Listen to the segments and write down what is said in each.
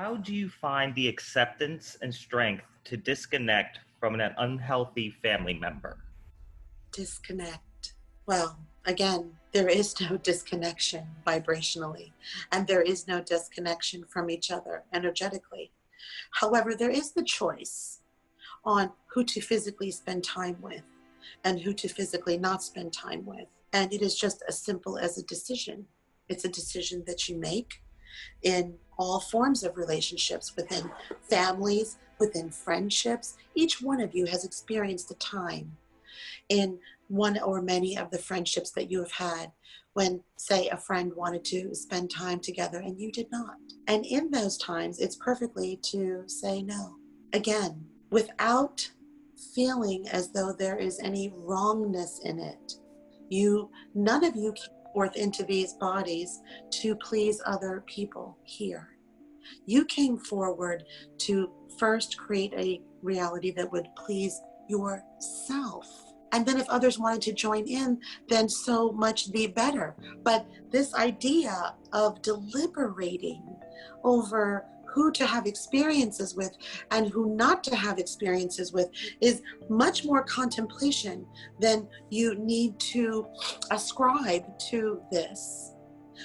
How do you find the acceptance and strength to disconnect from an unhealthy family member? Disconnect. Well, again, there is no disconnection vibrationally, and there is no disconnection from each other energetically. However, there is the choice on who to physically spend time with and who to physically not spend time with. And it is just as simple as a decision. It's a decision that you make in all forms of relationships, within families, within friendships. Each one of you has experienced a time in one or many of the friendships that you have had when, say, a friend wanted to spend time together and you did not. And in those times, it's perfectly to say no. Again, without feeling as though there is any wrongness in it. None of you came forth into these bodies to please other people here. You came forward to first create a reality that would please yourself. And then if others wanted to join in, then so much the better. But this idea of deliberating over who to have experiences with and who not to have experiences with is much more contemplation than you need to ascribe to this.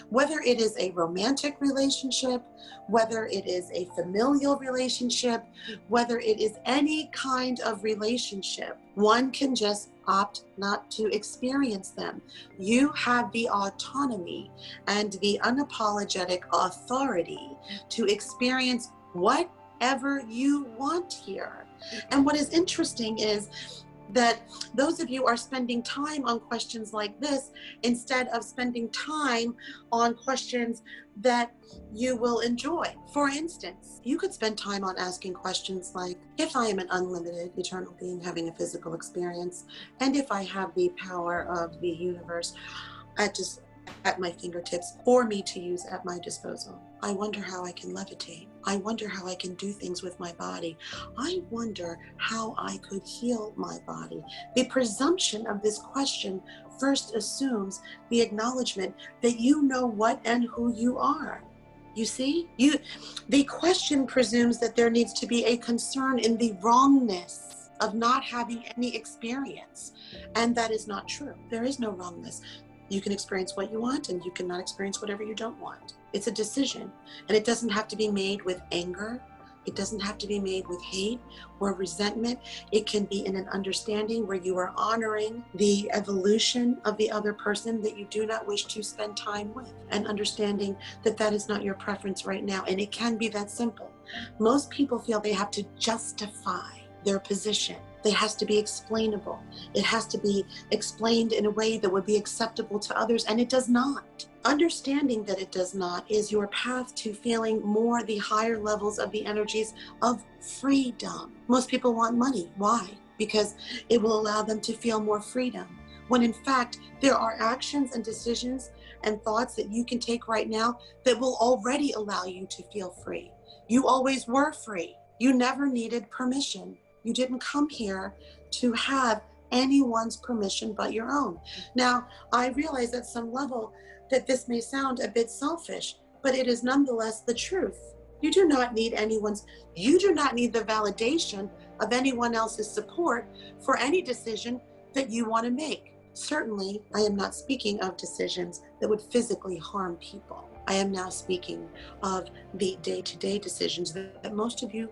Whether it is a romantic relationship, whether it is a familial relationship, whether it is any kind of relationship, one can just opt not to experience them. You have the autonomy and the unapologetic authority to experience whatever you want here. And what is interesting is that those of you are spending time on questions like this instead of spending time on questions that you will enjoy. For instance, you could spend time on asking questions like, if I am an unlimited eternal being having a physical experience, and if I have the power of the universe at my fingertips for me to use at my disposal, I wonder how I can levitate. I wonder how I can do things with my body. I wonder how I could heal my body. The presumption of this question first assumes the acknowledgement that you know what and who you are. You see, the question presumes that there needs to be a concern in the wrongness of not having any experience. And that is not true. There is no wrongness. You can experience what you want and you cannot experience whatever you don't want. It's a decision, and it doesn't have to be made with anger. It doesn't have to be made with hate or resentment. It can be in an understanding where you are honoring the evolution of the other person that you do not wish to spend time with, and understanding that that is not your preference right now. And it can be that simple. Most people feel they have to justify their position. It has to be explainable. It has to be explained in a way that would be acceptable to others, and it does not. Understanding that it does not is your path to feeling more the higher levels of the energies of freedom. Most people want money. Why? Because it will allow them to feel more freedom. When in fact, there are actions and decisions and thoughts that you can take right now that will already allow you to feel free. You always were free. You never needed permission. You didn't come here to have anyone's permission but your own. Now, I realize at some level that this may sound a bit selfish, but it is nonetheless the truth. You do not need the validation of anyone else's support for any decision that you want to make. Certainly, I am not speaking of decisions that would physically harm people. I am now speaking of the day-to-day decisions that most of you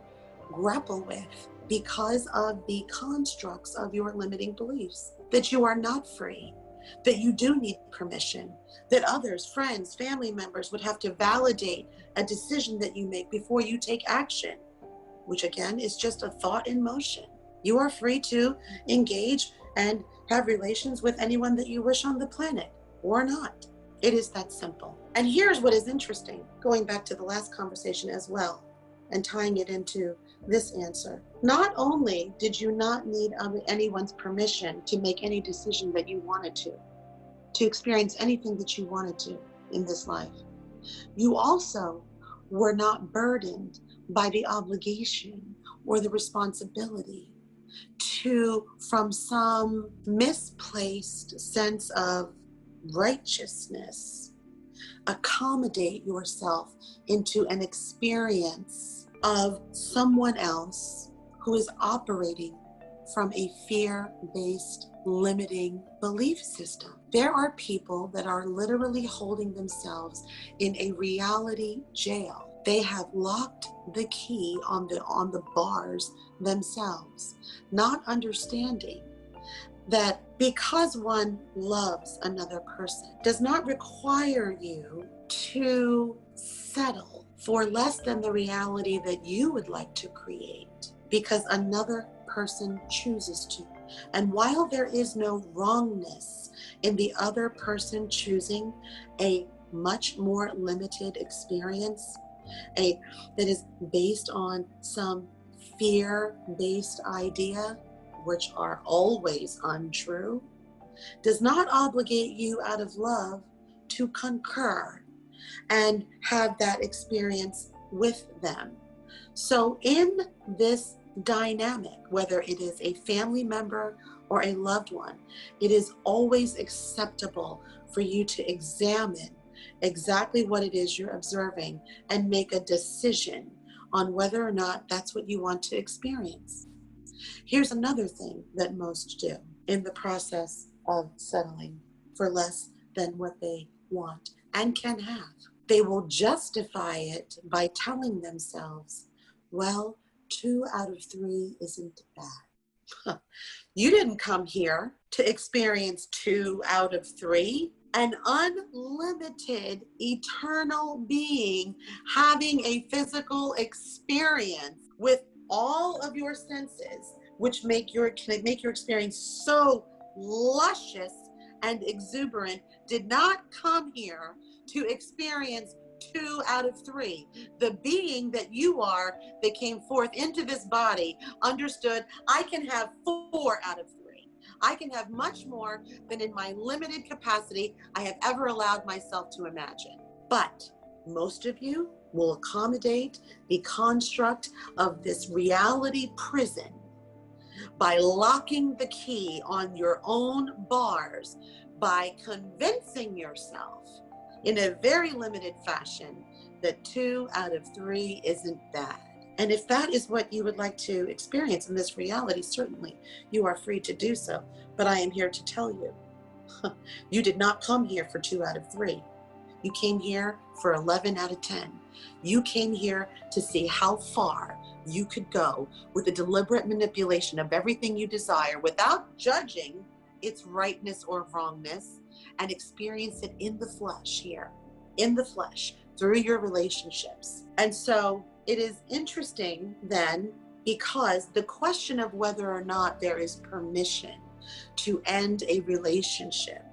grapple with, because of the constructs of your limiting beliefs, that you are not free, that you do need permission, that others, friends, family members would have to validate a decision that you make before you take action, which again is just a thought in motion. You are free to engage and have relations with anyone that you wish on the planet, or not. It is that simple. And here's what is interesting, going back to the last conversation as well, and tying it into this answer. Not only did you not need anyone's permission to make any decision that you wanted to experience anything that you wanted to in this life, you also were not burdened by the obligation or the responsibility to, from some misplaced sense of righteousness, accommodate yourself into an experience of someone else who is operating from a fear-based, limiting belief system. There are people that are literally holding themselves in a reality jail. They have locked the key on the bars themselves, not understanding that because one loves another person does not require you to settle for less than the reality that you would like to create because another person chooses to. And while there is no wrongness in the other person choosing a much more limited experience, that is based on some fear-based idea, which are always untrue, does not obligate you out of love to concur and have that experience with them. So in this dynamic, whether it is a family member or a loved one, it is always acceptable for you to examine exactly what it is you're observing and make a decision on whether or not that's what you want to experience. Here's another thing that most do in the process of settling for less than what they want and can have. They will justify it by telling themselves, well, 2 out of 3 isn't bad. You didn't come here to experience 2 out of 3. An unlimited, eternal being having a physical experience with all of your senses, which can make your experience so luscious and exuberant, did not come here to experience 2 out of 3. The being that you are that came forth into this body understood, I can have 4 out of 3. I can have much more than in my limited capacity I have ever allowed myself to imagine. But most of you will accommodate the construct of this reality prison by locking the key on your own bars, by convincing yourself in a very limited fashion that 2 out of 3 isn't bad. And if that is what you would like to experience in this reality, certainly you are free to do so. But I am here to tell you, you did not come here for 2 out of 3. You came here for 11 out of 10. You came here to see how far you could go with the deliberate manipulation of everything you desire without judging its rightness or wrongness, and experience it in the flesh here, in the flesh, through your relationships. And so it is interesting then, because the question of whether or not there is permission to end a relationship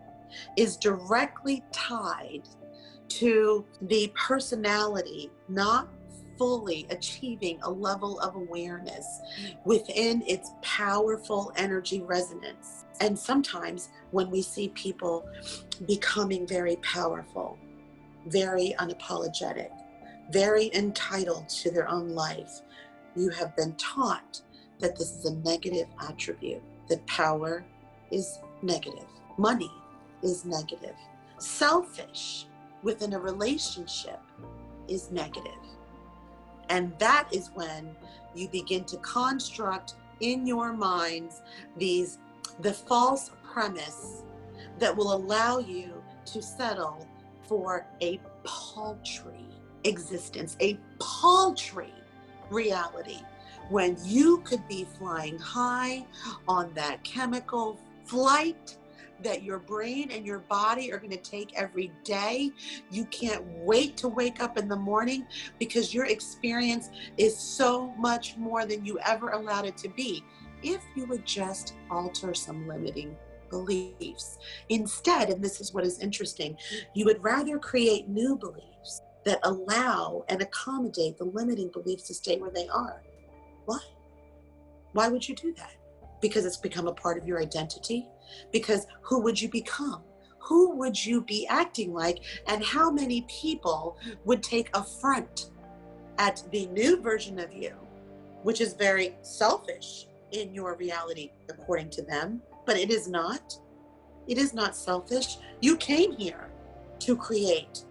is directly tied to the personality not fully achieving a level of awareness within its powerful energy resonance. And sometimes when we see people becoming very powerful, very unapologetic, very entitled to their own life, you have been taught that this is a negative attribute, that power is negative, money is negative, selfish within a relationship is negative. And that is when you begin to construct in your minds the false premise that will allow you to settle for a paltry existence, a paltry reality, when you could be flying high on that chemical flight that your brain and your body are going to take every day. You can't wait to wake up in the morning because your experience is so much more than you ever allowed it to be, if you would just alter some limiting beliefs. Instead, and this is what is interesting, you would rather create new beliefs that allow and accommodate the limiting beliefs to stay where they are. Why? Why would you do that? Because it's become a part of your identity? Because who would you become? Who would you be acting like? And how many people would take affront at the new version of you, which is very selfish in your reality, according to them? But it is not. It is not selfish. You came here to create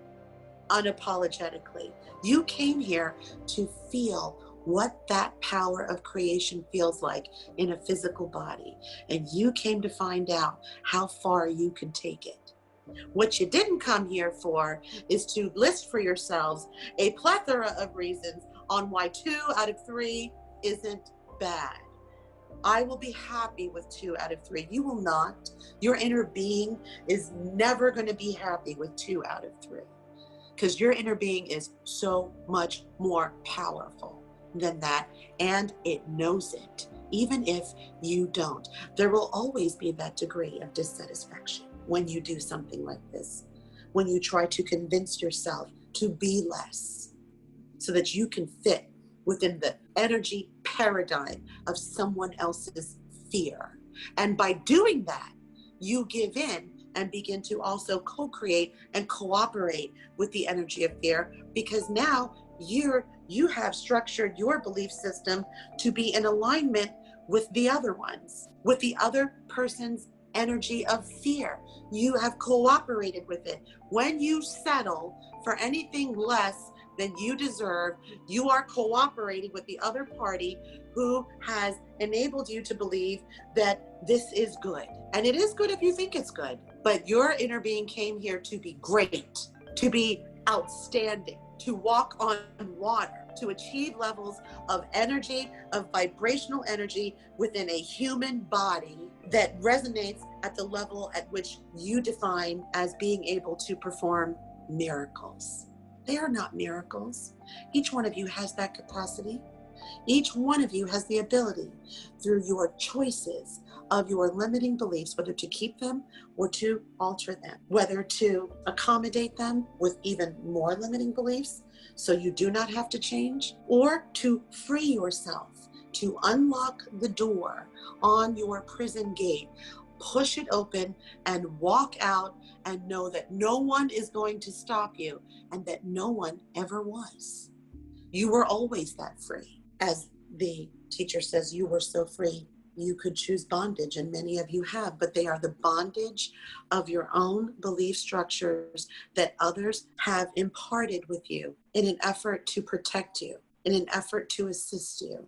unapologetically. You came here to feel what that power of creation feels like in a physical body. And you came to find out how far you can take it. What you didn't come here for is to list for yourselves a plethora of reasons on why 2 out of 3 isn't bad. I will be happy with 2 out of 3. You will not. Your inner being is never going to be happy with 2 out of 3, because your inner being is so much more powerful than that, and it knows it, even if you don't. There will always be that degree of dissatisfaction when you do something like this, when you try to convince yourself to be less so that you can fit within the energy paradigm of someone else's fear. And by doing that, you give in and begin to also co-create and cooperate with the energy of fear, because now you have structured your belief system to be in alignment with the other ones, with the other person's energy of fear. You have cooperated with it. When you settle for anything less than you deserve, you are cooperating with the other party who has enabled you to believe that this is good. And it is good if you think it's good, but your inner being came here to be great, to be outstanding, to walk on water, to achieve levels of energy, of vibrational energy within a human body that resonates at the level at which you define as being able to perform miracles. They are not miracles. Each one of you has that capacity. Each one of you has the ability, through your choices of your limiting beliefs, whether to keep them or to alter them, whether to accommodate them with even more limiting beliefs so you do not have to change, or to free yourself, to unlock the door on your prison gate, push it open and walk out and know that no one is going to stop you and that no one ever was. You were always that free. As the teacher says, you were so free you could choose bondage, and many of you have, but they are the bondage of your own belief structures that others have imparted with you in an effort to protect you, in an effort to assist you.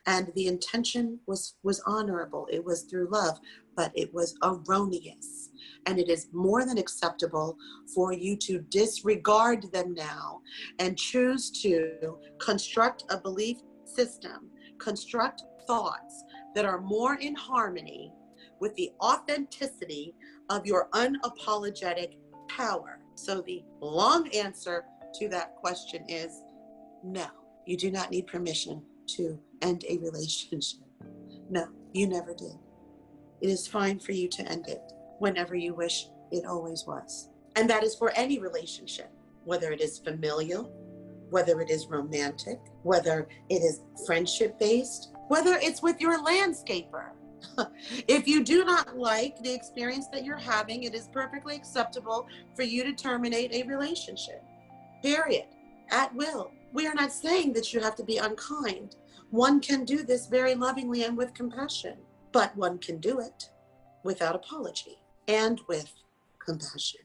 And the intention was honorable. It was through love, but it was erroneous. And it is more than acceptable for you to disregard them now and choose to construct a belief system, construct thoughts that are more in harmony with the authenticity of your unapologetic power. So the long answer to that question is no, you do not need permission to end a relationship. No, you never did. It is fine for you to end it whenever you wish. It always was. And that is for any relationship, whether it is familial, whether it is romantic, whether it is friendship-based, whether it's with your landscaper. If you do not like the experience that you're having, it is perfectly acceptable for you to terminate a relationship. Period. At will. We are not saying that you have to be unkind. One can do this very lovingly and with compassion, but one can do it without apology and with compassion.